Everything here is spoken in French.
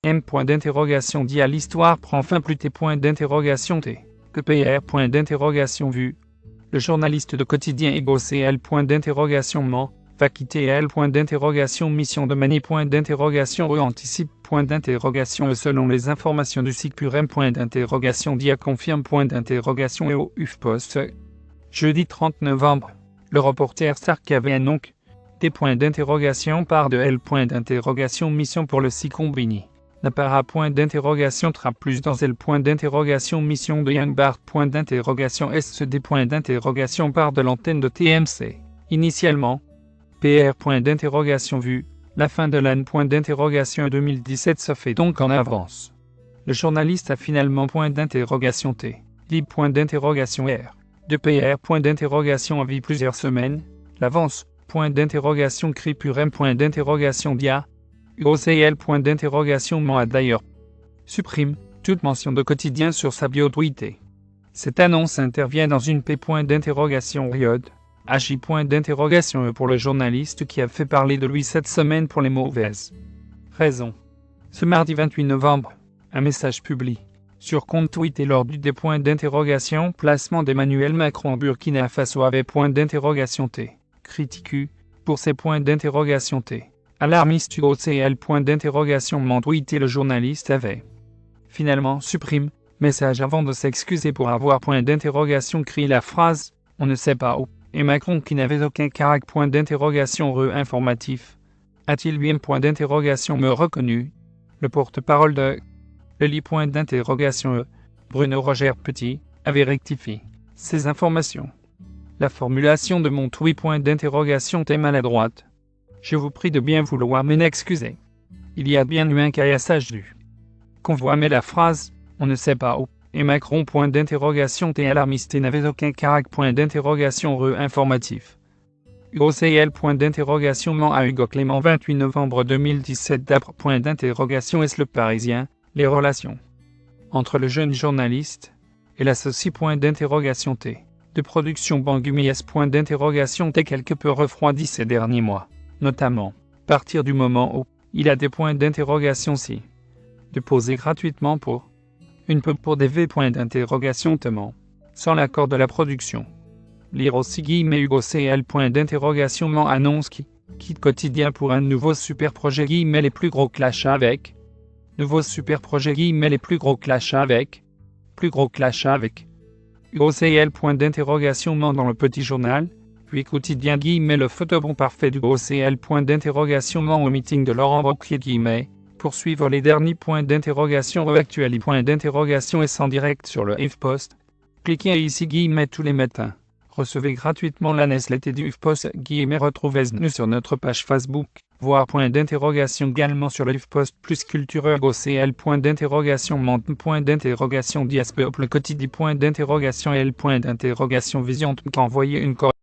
M. Dia l'histoire prend fin plus T. T. Que PR. Vu. Le journaliste de quotidien Ego CL. Ment. Va quitter L. Mission de Mani. Anticipe. Selon les informations du site pur M. Dia confirme. Et au HuffPost. Jeudi 30 novembre. Le reporter Sarkavien donc. T. Part de L. Mission pour le site Combini. N'appara. Tra plus dans L. Mission de Youngbart. SCD. Part de l'antenne de TMC. Initialement. PR. Vu. La fin de l'année. 2017 se fait donc en avance. Le journaliste a finalement T. Libre. R. De PR. Vie plusieurs semaines. L'avance. Cri pur M. Dia. UOCL. Ment a d'ailleurs. Supprime toute mention de quotidien sur sa bio tweetée. Cette annonce intervient dans une P. Riode. HI. Pour le journaliste qui a fait parler de lui cette semaine pour les mauvaises raisons. Ce mardi 28 novembre, un message publié sur compte tweeté lors du D. Placement d'Emmanuel Macron en Burkina Faso avait T. Critique pour ces T. Alarmiste UOCL. Ment tweeté le journaliste avait. Finalement supprime message avant de s'excuser pour avoir crié la phrase « On ne sait pas où ». Et Macron qui n'avait aucun caractère informatif. A-t-il bien me reconnu? Le porte-parole de le lit Bruno Roger Petit avait rectifié ces informations. La formulation de mon tweet est maladroite. Je vous prie de bien vouloir m'excuser. Il y a bien eu un caillassage du convoi mais la phrase « On ne sait pas où ». Et Macron T alarmiste et n'avait aucun caractère informatif. UOCL Ment à Hugo Clément 28 novembre 2017 d'après est le Parisien, les relations entre le jeune journaliste et l'associé T de production Bangumies T quelque peu refroidi ces derniers mois, notamment, partir du moment où il a des si de poser gratuitement pour une pub pour des Tement, sans l'accord de la production. Lire aussi Hugo CL. Ment annonce qui quitte quotidien pour un nouveau super projet les plus gros clashs avec. Nouveau super projet les plus gros clashs avec. Plus gros clash avec. Hugo CL. Ment dans le petit journal, puis quotidien le photobon parfait du CL. Ment au meeting de Laurent Wauquiez pour suivre les derniers actuels. Et sans direct sur le HuffPost. Cliquez ici tous les matins. Recevez gratuitement la newsletter du HuffPost retrouvez-nous sur notre page Facebook, voir également sur le HuffPost plus cultureux GoCL. Ment. Diaspop le quotidien L. Vision envoyer une correction.